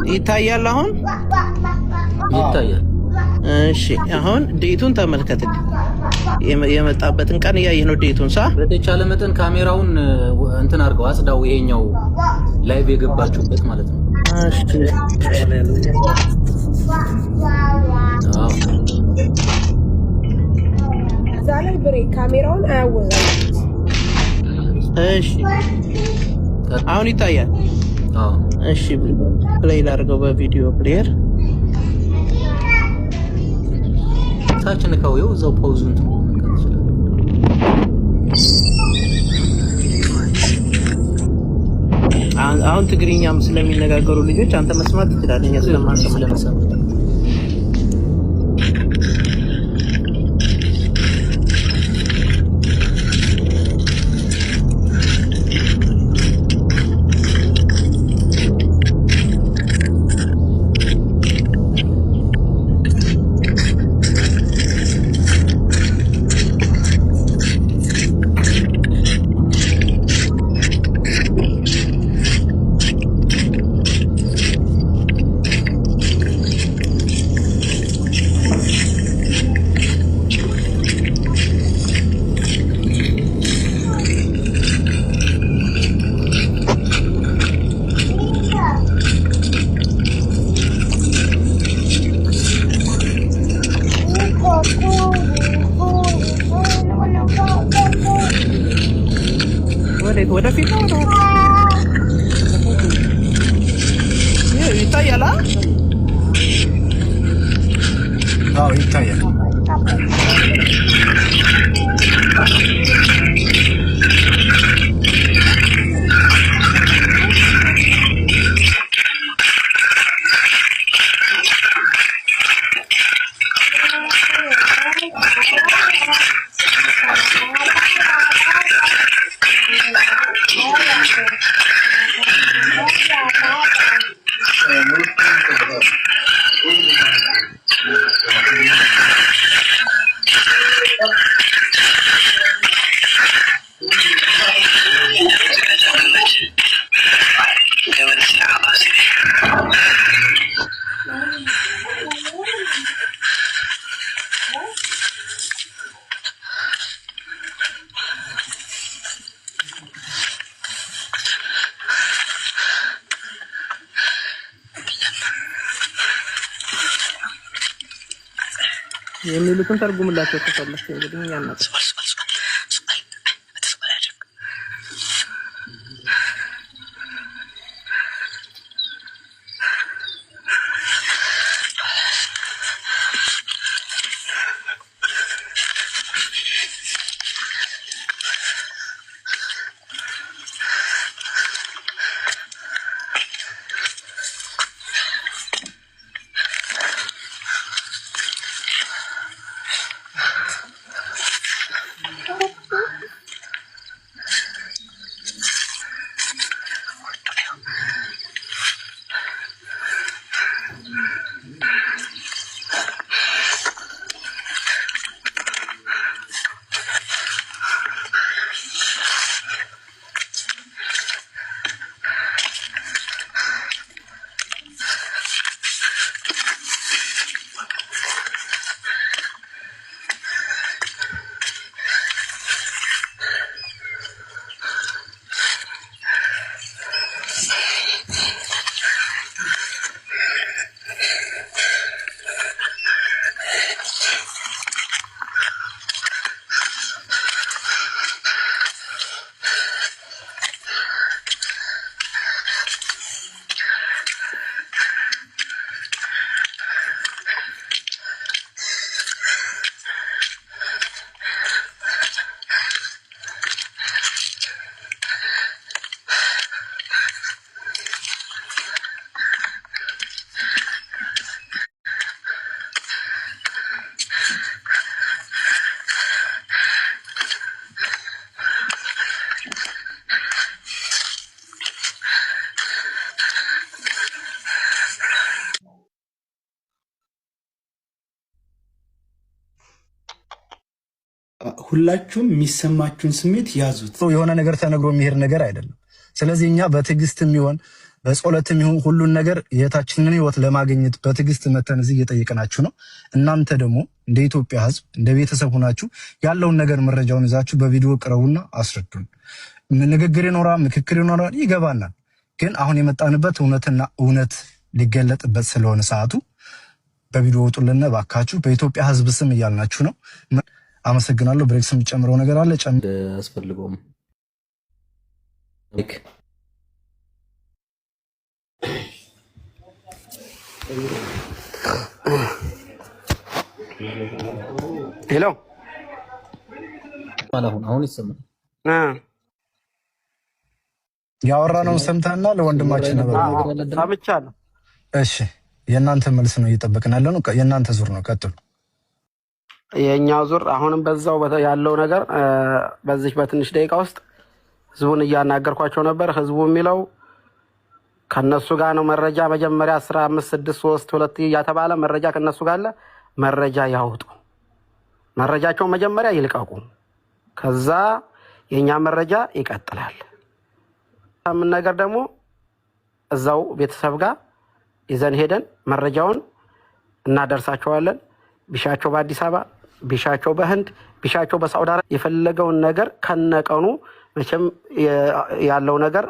ይታያል አሁን ይታያል። እሺ አሁን ዴቱን ተመልከትልኝ። የመጣበትን ቀን እያየህ ነው ዴቱን ሳ በተቻለ መጠን ካሜራውን እንትን አድርገው አጽዳው። ይሄኛው ላይቭ የገባችሁበት ማለት ነው። እሺ ዛሬ ብሬ ካሜራውን አያወዛም። እሺ አሁን ይታያል። እሺ ፕሌይ ላድርገው በቪዲዮ ፕሌየር ታች ንካው። ይኸው እዛው ፖውዙን አሁን ትግርኛም ስለሚነጋገሩ ልጆች አንተ መስማት ትችላለህ። ስለማንሰማ ወደፊት ነው ይታያል። አዎ ይታያል። የሚሉትን ተርጉምላቸው ተፈለከ እንግዲህ ያናቀ ሁላችሁም የሚሰማችሁን ስሜት ያዙት። የሆነ ነገር ተነግሮ የሚሄድ ነገር አይደለም። ስለዚህ እኛ በትዕግስትም ይሆን በጸሎትም ይሁን ሁሉን ነገር የታችንን ህይወት ለማግኘት በትዕግስት መተን እዚህ እየጠየቅናችሁ ነው። እናንተ ደግሞ እንደ ኢትዮጵያ ህዝብ እንደ ቤተሰብ ሆናችሁ ያለውን ነገር መረጃውን ይዛችሁ በቪዲዮ ቅረቡና አስረዱን። ንግግር ይኖራል፣ ምክክር ይኖራል፣ ይገባናል። ግን አሁን የመጣንበት እውነትና እውነት ሊገለጥበት ስለሆነ ሰዓቱ በቪዲዮ ወጡልን ባካችሁ። በኢትዮጵያ ህዝብ ስም እያልናችሁ ነው። አመሰግናለሁ። ብሬክስ የሚጨምረው ነገር አለ? አስፈልገውም ሄሎ አሁን ይሰማል። ያወራነውን ሰምተናል። ለወንድማችን ነበር ሰምቻለሁ። እሺ የእናንተ መልስ ነው እየጠበቅን ያለ ነው። የእናንተ ዙር ነው፣ ቀጥሉ። የኛው ዙር አሁንም በዛው ያለው ነገር በዚህ በትንሽ ደቂቃ ውስጥ ህዝቡን እያናገርኳቸው ነበር። ህዝቡ የሚለው ከነሱ ጋር ነው መረጃ መጀመሪያ 15 6 3 2 እያተባለ መረጃ ከነሱ ጋር አለ። መረጃ ያውጡ፣ መረጃቸውን መጀመሪያ ይልቀቁ፣ ከዛ የኛ መረጃ ይቀጥላል። ምን ነገር ደግሞ እዛው ቤተሰብ ጋር ይዘን ሄደን መረጃውን እናደርሳቸዋለን። ቢሻቸው በአዲስ አበባ፣ ቢሻቸው በህንድ፣ ቢሻቸው በሳውዲ አረቢያ የፈለገውን ነገር ከነቀኑ መቼም ያለው ነገር